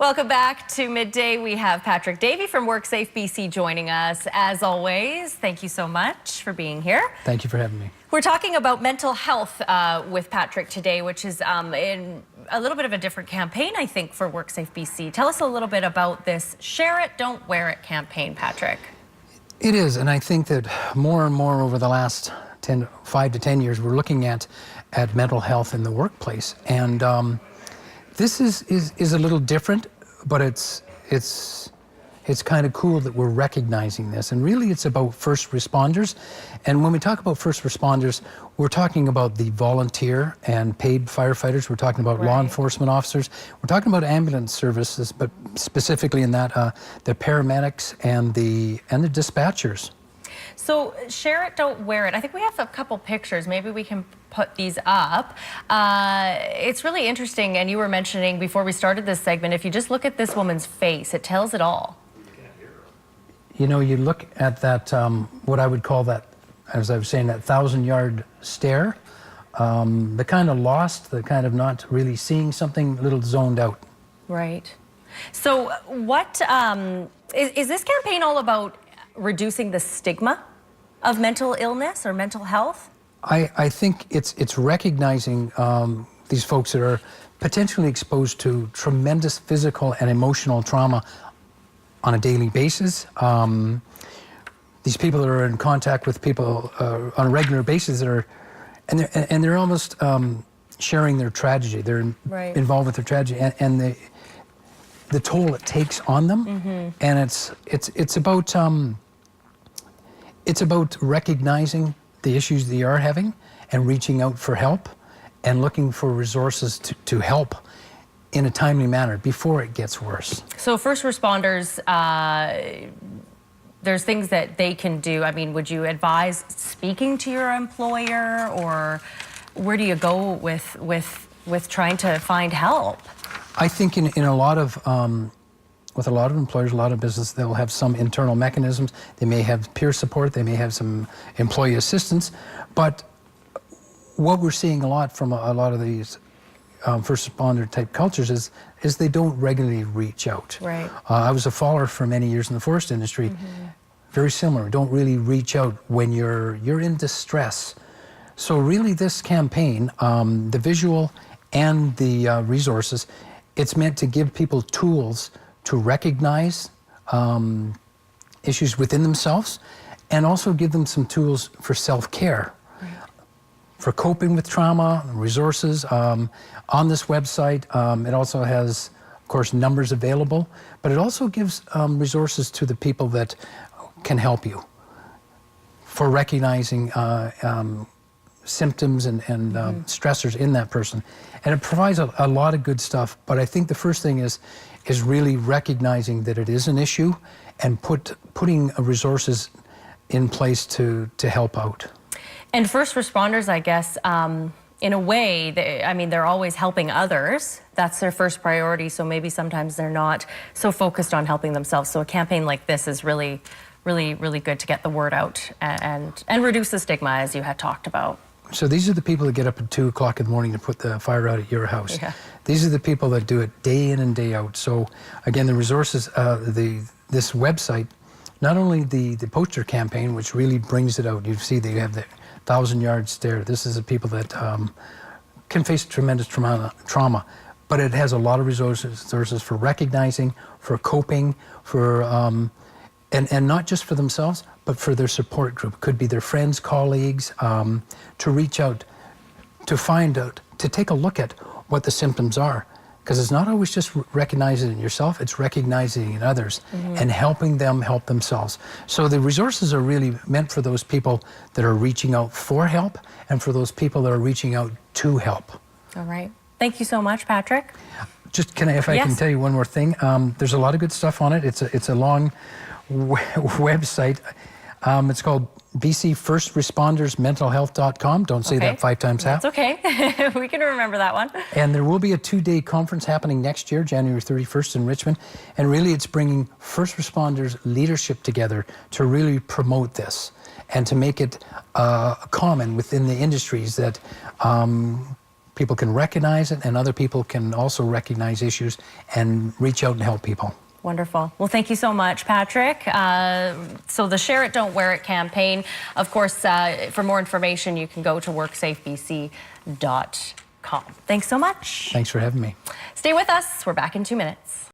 Welcome back to Midday. We have Patrick Davey from WorkSafe BC joining us. As always, thank you so much for being here. Thank you for having me. We're talking about mental health with Patrick today, which is in a little bit of a different campaign, I think, for WorkSafe BC. Tell us a little bit about this Share It, Don't Wear It campaign, Patrick. It is, and I think that more and more over the last 5 to 10 years, we're looking at mental health in the workplace. And this is a little different, but it's kind of cool that we're recognizing this. And really it's about first responders. And when we talk about first responders, we're talking about the volunteer and paid firefighters. We're talking about law enforcement officers. We're talking about ambulance services, but specifically in that, the paramedics and the dispatchers. So Share It, Don't Wear It. I think we have a couple pictures. Maybe we can put these up. It's really interesting, and you were mentioning before we started this segment, if you just look at this woman's face, it tells it all. You know, you look at that, what I would call that, as I was saying, that 1,000-yard stare, the kind of lost, the kind of not really seeing something, a little zoned out. Right. So what, is this campaign all about reducing the stigma of mental illness or mental health? I think it's recognizing these folks that are potentially exposed to tremendous physical and emotional trauma on a daily basis. These people that are in contact with people on a regular basis that are, and they're almost sharing their tragedy. They're involved with their tragedy and the toll it takes on them. Mm-hmm. And it's about recognizing the issues they are having and reaching out for help and looking for resources to help in a timely manner before it gets worse. So first responders, there's things that they can do. I mean, would you advise speaking to your employer, or where do you go with trying to find help? I think in a lot of with a lot of employers, a lot of business, they'll have some internal mechanisms. They may have peer support, they may have some employee assistance, but what we're seeing a lot from a lot of these first responder type cultures is they don't regularly reach out. Right. I was a faller for many years in the forest industry. Mm-hmm. Very similar. Don't really reach out when you're in distress. So really this campaign, the visual and the resources, it's meant to give people tools to recognize issues within themselves and also give them some tools for self-care. For coping with trauma, resources. On this website, it also has, of course, numbers available, but it also gives resources to the people that can help you for recognizing symptoms and stressors in that person. And it provides a lot of good stuff, but I think the first thing is really recognizing that it is an issue and putting resources in place to help out. And first responders, I guess, in a way, they're always helping others. That's their first priority, so maybe sometimes they're not so focused on helping themselves. So a campaign like this is really, really, really good to get the word out and reduce the stigma, as you had talked about. So these are the people that get up at 2 o'clock in the morning to put the fire out at your house. Yeah. These are the people that do it day in and day out. So again, the resources, this website, not only the poster campaign, which really brings it out. You see they have the 1,000-yard stare. This is the people that can face tremendous trauma, but it has a lot of resources for recognizing, for coping, for and not just for themselves, but for their support group. Could be their friends, colleagues, to reach out, to find out, to take a look at what the symptoms are. Because it's not always just recognizing it in yourself, it's recognizing it in others and helping them help themselves. So the resources are really meant for those people that are reaching out for help and for those people that are reaching out to help. All right. Thank you so much, Patrick. Just if I can tell you one more thing, there's a lot of good stuff on it. It's a long website. It's called bcfirstrespondersmentalhealth.com. Don't say that 5 times half. That's okay. We can remember that one. And there will be a 2-day conference happening next year, January 31st in Richmond. And really it's bringing first responders leadership together to really promote this and to make it common within the industries that people can recognize it, and other people can also recognize issues and reach out and help people. Wonderful. Well, thank you so much, Patrick. So the Share It, Don't Wear It campaign, of course, for more information, you can go to WorkSafeBC.com. Thanks so much. Thanks for having me. Stay with us. We're back in 2 minutes.